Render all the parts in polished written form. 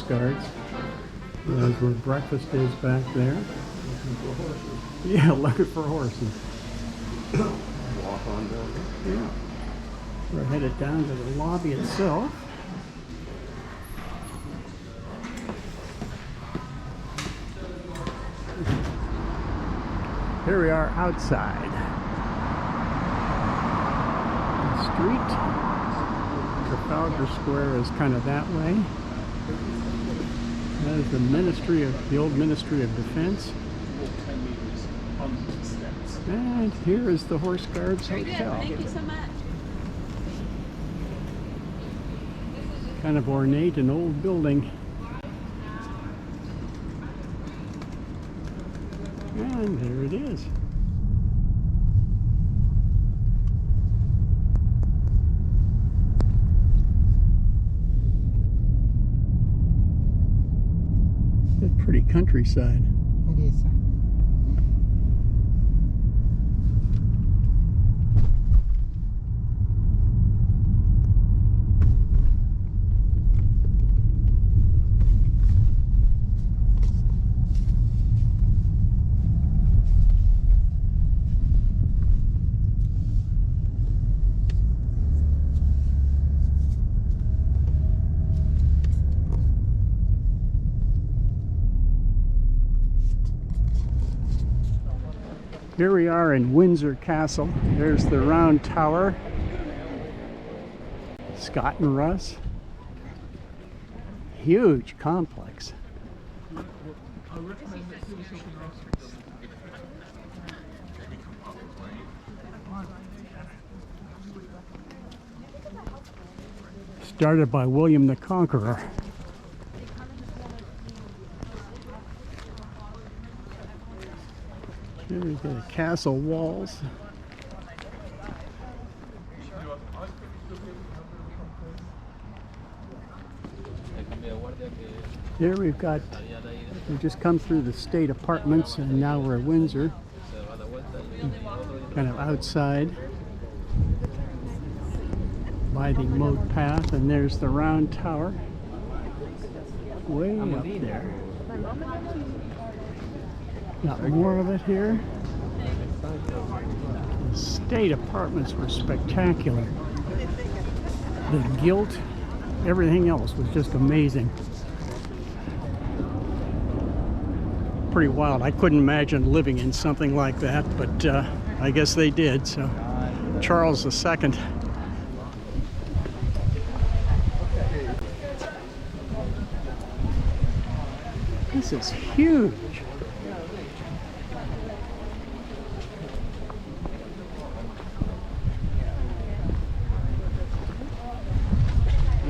Guards. That's where breakfast is back there. Yeah, looking for horses. Walk on down there. Yeah. We're headed down to the lobby itself. Here we are outside the street. Trafalgar Square is kind of that way. That is the old Ministry of Defense. And here is the Horse Guards Hotel. Thank you so much. Kind of ornate and old building. And there it is. A pretty countryside. It is. Here we are in Windsor Castle. There's the round tower. Scott and Russ. Huge complex. Started by William the Conqueror. Here we got the castle walls. Here we just come through the state apartments and now we're at Windsor. Kind of outside by the moat path, and there's the round tower way up there. Got more of it here. The state apartments were spectacular. The gilt, everything else was just amazing. Pretty wild. I couldn't imagine living in something like that, but I guess they did. So, Charles II. This is huge.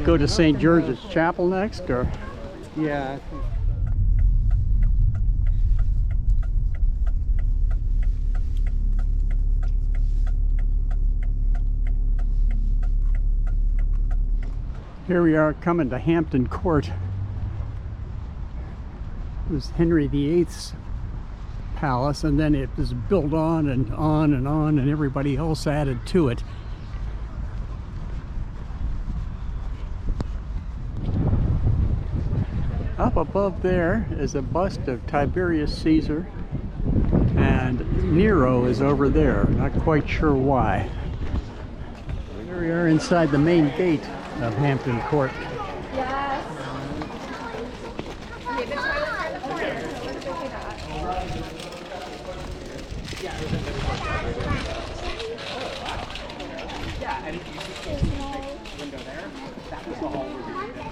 Go to St. George's Chapel next, or? Yeah. Here we are coming to Hampton Court. It was Henry VIII's palace, and then it was built on and on and on, and everybody else added to it. Up above there is a bust of Tiberius Caesar, and Nero is over there. Not quite sure why. Here we are inside the main gate of Hampton Court. Yes.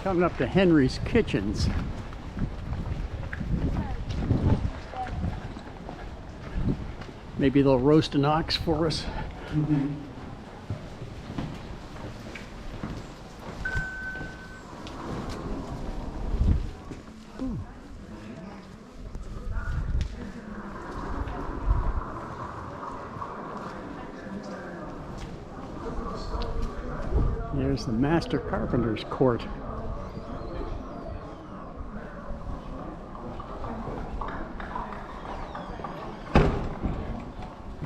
Coming up to Henry's Kitchens. Maybe they'll roast an ox for us. There's the Master Carpenter's Court.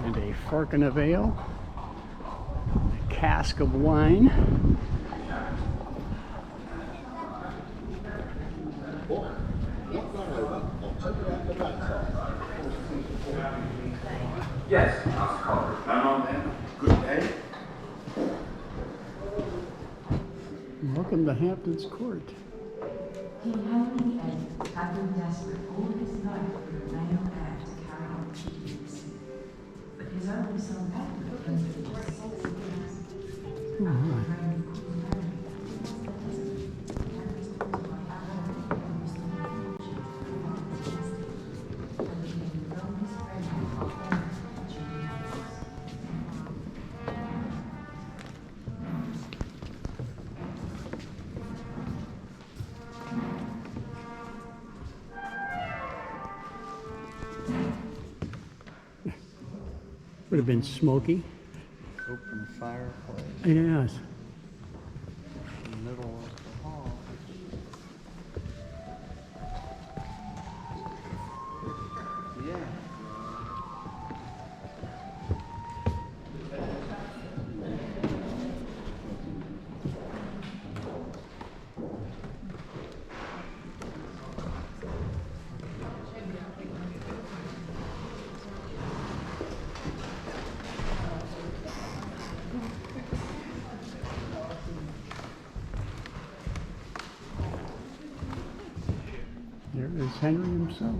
And a firkin of ale, a cask of wine. Yes, I'll call it. Come on then. Good day. Welcome to Hampton's Court. King Henry VIII had been desperate all his life for a male heir to carry on the chieftaincy, but his only son Edward came to just 6 years. Oh, my. Would have been smoky. Open fireplace Yes. in the middle of the hall. Yeah. There is Henry himself.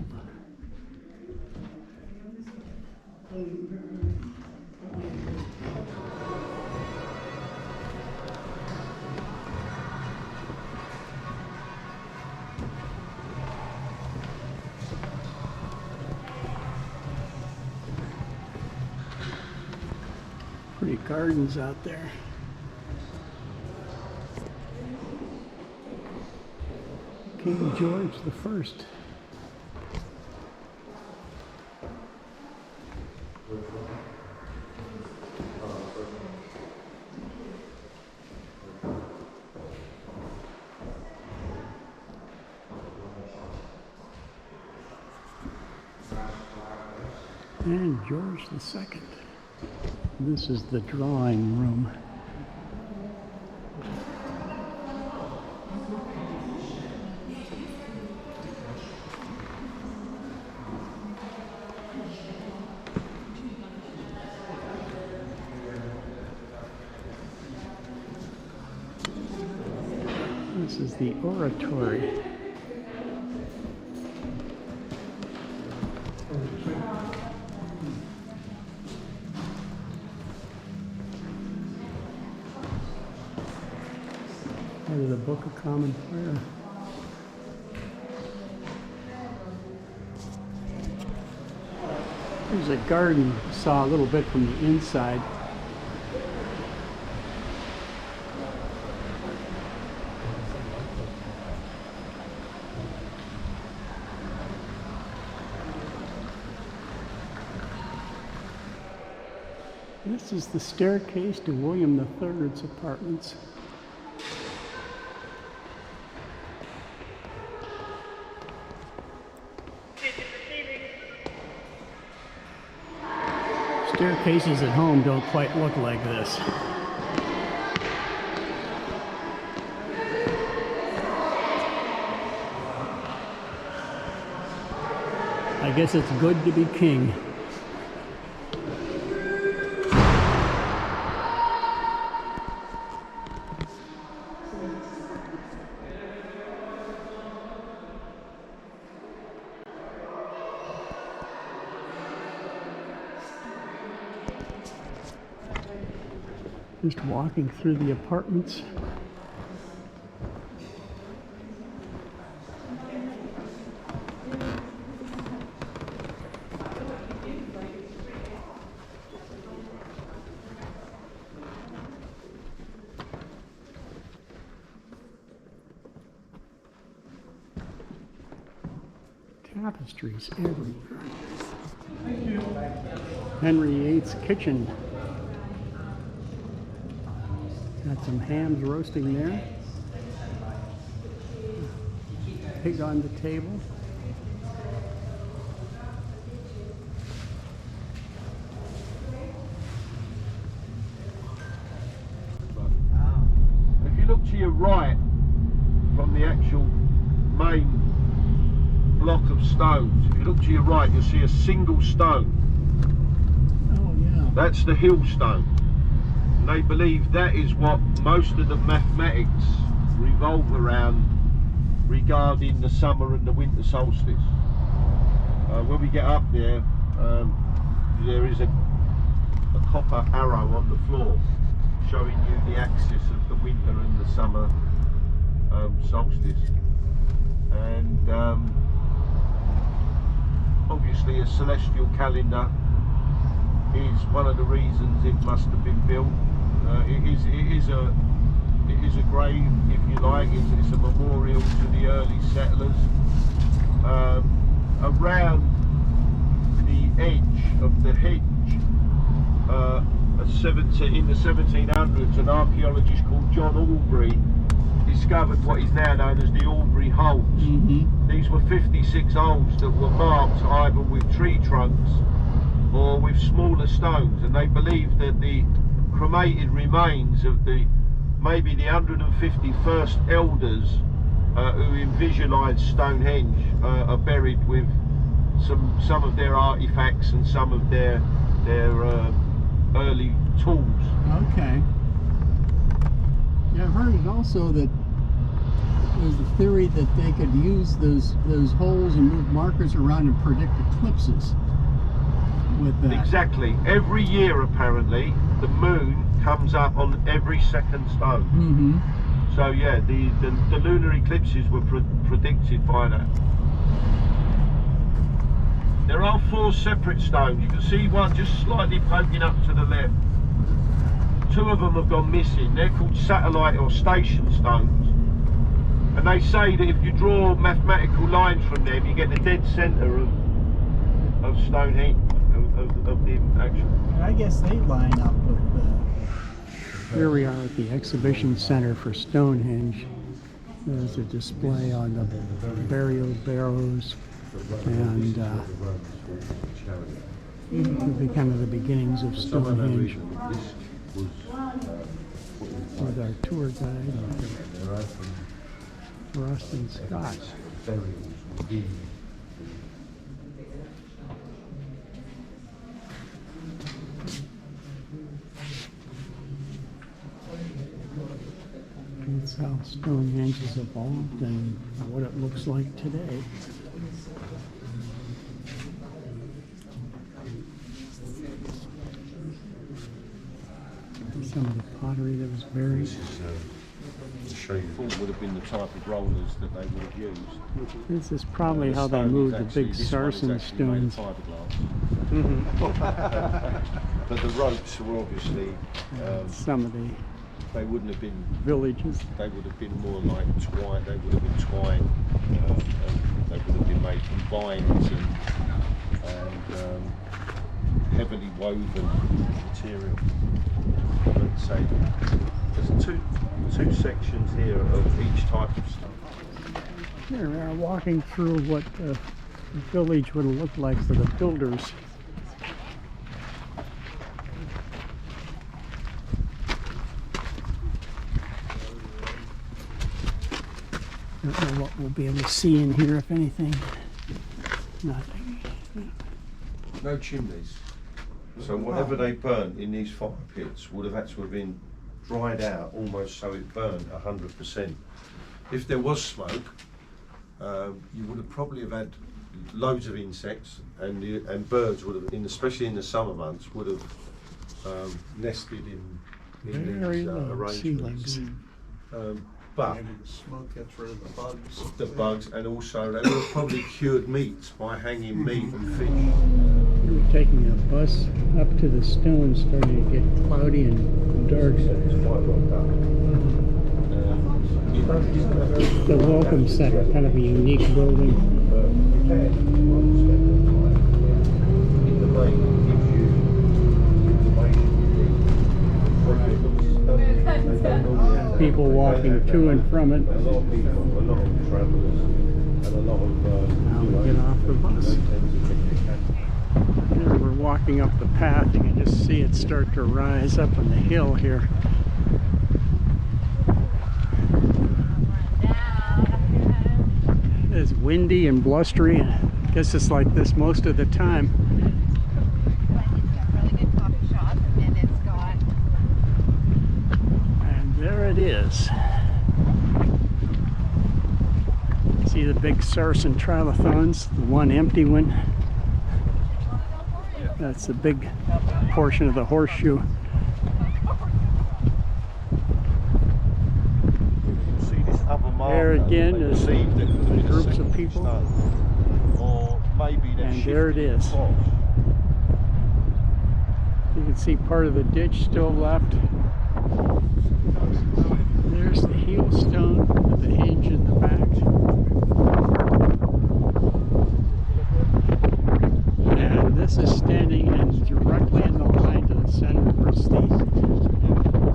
Pretty gardens out there. King George the First. And George the Second. This is the drawing room. This is the oratory. Part of the Book of Common Prayer. There's a garden, saw a little bit from the inside. This is the staircase to William III's apartments. Staircases at home don't quite look like this. I guess it's good to be king. Just walking through the apartments. Tapestries everywhere. Henry VIII's kitchen. Got some hams roasting there. Pig on the table. If you look to your right from the actual main block of stones, if you look to your right, you'll see a single stone. That's the hill stone. And they believe that is what most of the mathematics revolve around regarding the summer and the winter solstice. When we get up there, there is a copper arrow on the floor showing you the axis of the winter and the summer solstice. And obviously a celestial calendar is one of the reasons it must have been built. It is a grave, if you like. It's a memorial to the early settlers. Around the edge of the hedge, in the 1700s, an archaeologist called John Aubrey discovered what is now known as the Aubrey holes. These were 56 holes that were marked either with tree trunks or with smaller stones, and they believe that the cremated remains of maybe the 150 first elders who visualised Stonehenge are buried with some of their artifacts and some of their early tools. Okay. Yeah, I've heard also that there's a theory that they could use those holes and move markers around and predict eclipses with that. Exactly. Every year, apparently, the moon comes up on every second stone. So yeah, the lunar eclipses were predicted by that. There are 4 separate stones. You can see one just slightly poking up to the left. 2 of them have gone missing. They're called satellite or station stones. And they say that if you draw mathematical lines from them, you get the dead centre of Stonehenge, of the actual. I guess they line up with here we are at the exhibition center for Stonehenge. There's a display on the burial barrows, and it'll be kind of the beginnings of Stonehenge with our tour guide, Rustin Scott. That's how Stonehenge has evolved and what it looks like today. Some of the pottery that was buried. This is show you what would have been the type of rollers that they would have used. This is probably how they moved the big sarsen stones. But the ropes were obviously Some of the they wouldn't have been villages. They would have been more like twine. They would have been twine. And they would have been made from vines and heavily woven material. Let's say there's two sections here of each type of stone. Here we are walking through what the village would have looked like for the builders. I don't know what we'll be able to see in here, if anything. Nothing. No chimneys. So whatever they burnt in these fire pits would have had to have been dried out almost so it burned 100%. If there was smoke, you would have probably have had loads of insects, and birds would have, especially in the summer months, would have nested in Very these low arrangements. ceilings. But Maybe the smoke gets rid of the bugs. the bugs, and also they would have probably cured meat by hanging meat and fish. We're taking a bus up to the stone, starting to get cloudy and dark. It's quite well done. The Welcome Center, kind of a unique building. People walking to and from it. A lot of people, a lot of travellers, and a lot of Now we get off the bus. Here we're walking up the path. You can just see it start to rise up on the hill here. It's windy and blustery. I guess it's like this most of the time. Really good coffee shop. it is. See the big Saracen trilithons, the one empty one. That's a big portion of the horseshoe. There again is the groups of people. And there it is. You can see part of the ditch still left. There's the heel stone with the hinge in the back. And this is standing directly in the line to the center where it's the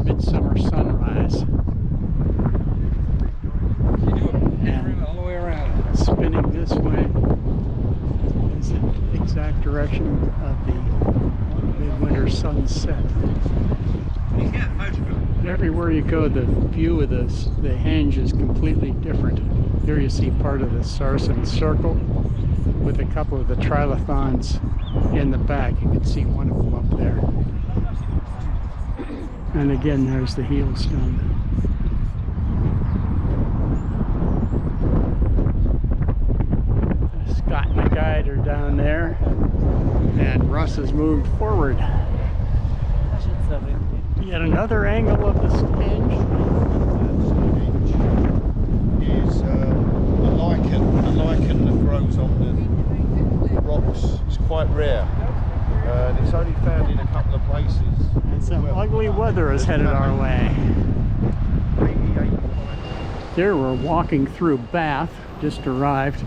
midsummer sunrise. And all the way around, spinning this way is the exact direction of the midwinter sunset. Everywhere you go, the view of the henge is completely different. Here you see part of the Saracen circle with a couple of the trilithons in the back. You can see one of them up there. And again, there's the heel stone. Scott and the guide are down there, and Russ has moved forward. Yet another angle of the Stonehenge. Is a lichen that grows on the rocks. It's quite rare, and it's only found in a couple of places. And some ugly weather is headed our way. Here we're walking through Bath, just arrived.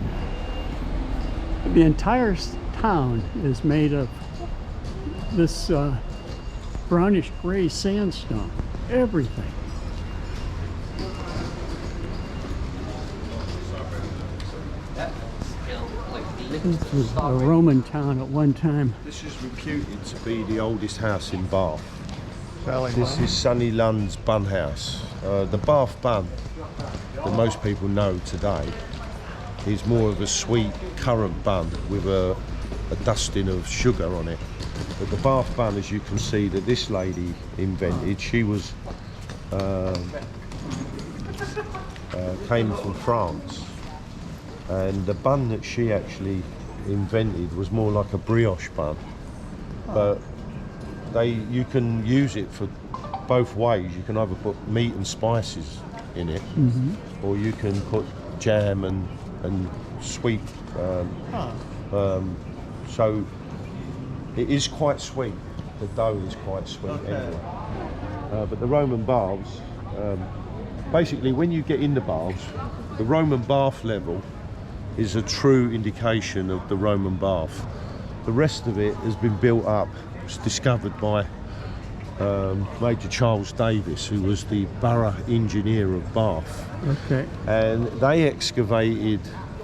The entire town is made of this brownish gray sandstone. Everything. This was a Roman town at one time. This is reputed to be the oldest house in Bath. This is Sonny Lund's bun house. The Bath bun that most people know today is more of a sweet currant bun with a dusting of sugar on it. But the Bath bun, as you can see, that this lady invented, she was came from France, and the bun that she actually invented was more like a brioche bun. But you can use it for both ways. You can either put meat and spices in it, or you can put jam and sweet. So it is quite sweet. The dough is quite sweet anyway. But the Roman baths, basically when you get in the baths, the Roman bath level is a true indication of the Roman bath. The rest of it has been built up, was discovered by Major Charles Davis, who was the borough engineer of Bath. Okay. And they excavated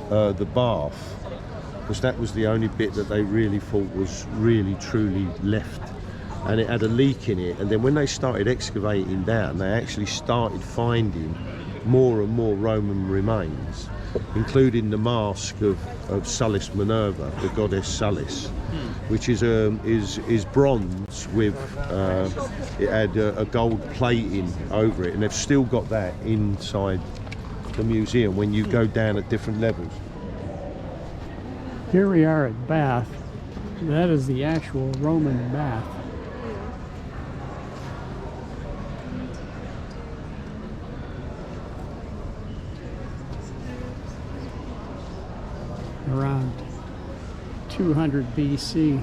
the bath because that was the only bit that they really thought was really truly left, and it had a leak in it. And then when they started excavating down, they actually started finding more and more Roman remains, including the mask of Sulis Minerva, the goddess Sulis, which is bronze with it had a gold plating over it, and they've still got that inside the museum when you go down at different levels. Here we are at Bath. That is the actual Roman bath. Around 200 BC.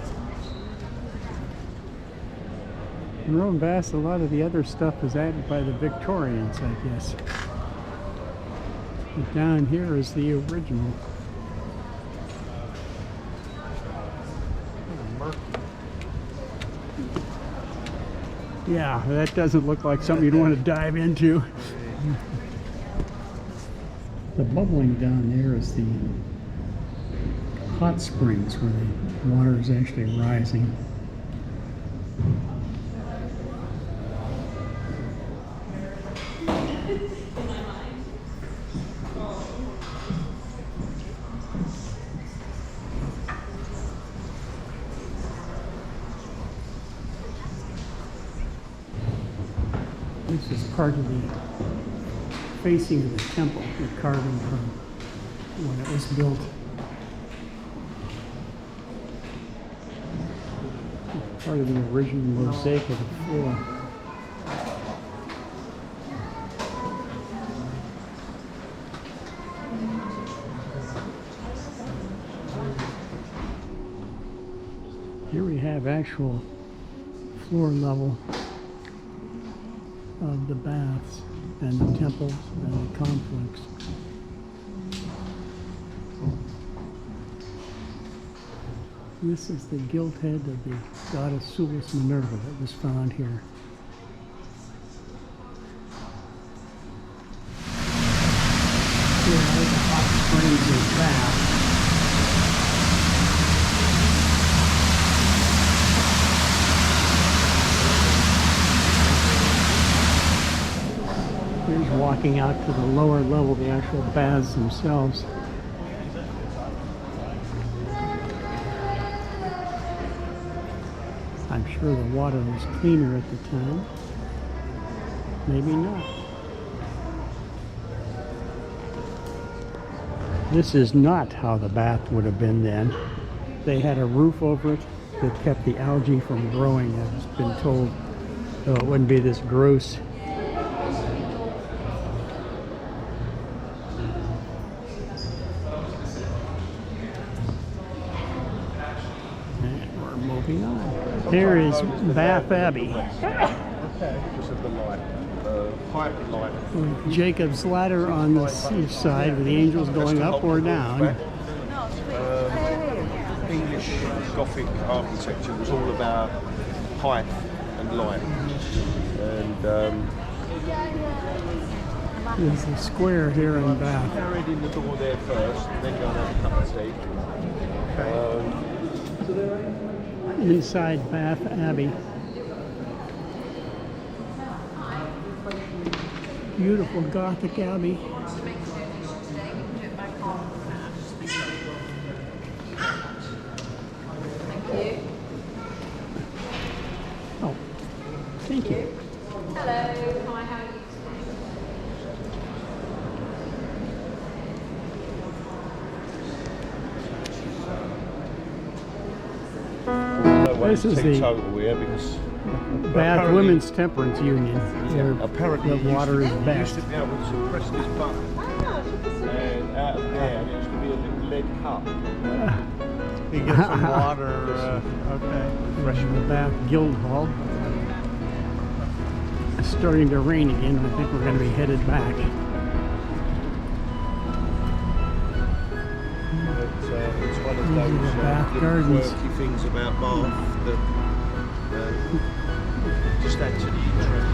In Roman baths, a lot of the other stuff was added by the Victorians, I guess. But down here is the original. Yeah, that doesn't look like something you'd want to dive into. The bubbling down there is the hot springs where the water is actually rising. This is part of the facing of the temple, the carving from when it was built. Part of the original mosaic of the floor. Here we have actual floor level of the baths and the temples and the complex. This is the gilt head of the goddess Sulis Minerva that was found here. Here are the hot springs and baths. Here's walking out to the lower level, the actual baths themselves. I'm sure the water was cleaner at the time. Maybe not. This is not how the bath would have been then. They had a roof over it that kept the algae from growing, I've been told, so it wouldn't be this gross. And we're moving on. Here is Bath Abbey. Because of the light, height light. With Jacob's ladder on the east side with the angels going up or down. English Gothic architecture was all about height and light. And There's a square here in Bath. carried in the door there first, and then go and have a cup of tea. Inside Bath Abbey. Beautiful Gothic Abbey. Oh, thank you. Hello, hi, how are you This is the total here because Bath apparently- Women's Temperance Union. Where apparently the water is used best. to be able to press this button and out of there, and it used to be a little lead cup. You get some water, okay. Fresh from the Bath Guildhall. It's starting to rain again. I think we're going to be headed back. It's one of These are those the Bath little Gardens. quirky things about Bath that just add to the interest.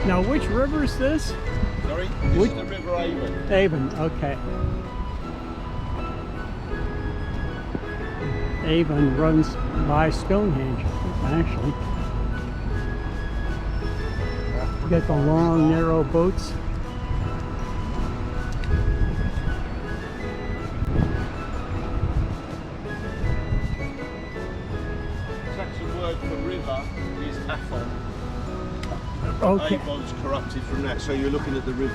Now, which river is this? Sorry, this Which- is the River Avon. Avon, okay. Avon runs by Stonehenge, actually. You got the long, narrow boats. Saxon word for river is Afon. Okay. Avon's corrupted from that, so you're looking at the river,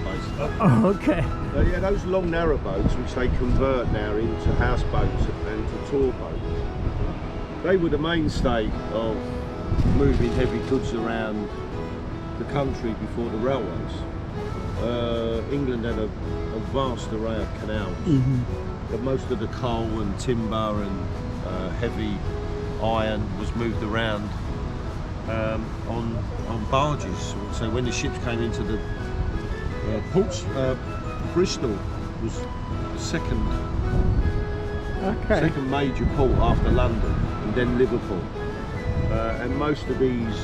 basically. Oh, okay. Yeah, those long narrow boats, which they convert now into houseboats and to tour boats, they were the mainstay of moving heavy goods around the country before the railways. England had a vast array of canals, but most of the coal and timber and heavy iron was moved around on barges. So when the ships came into the ports, Bristol was the second major port after London, and then Liverpool. And most of these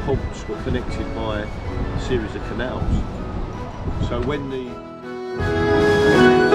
ports were connected by a series of canals. So when the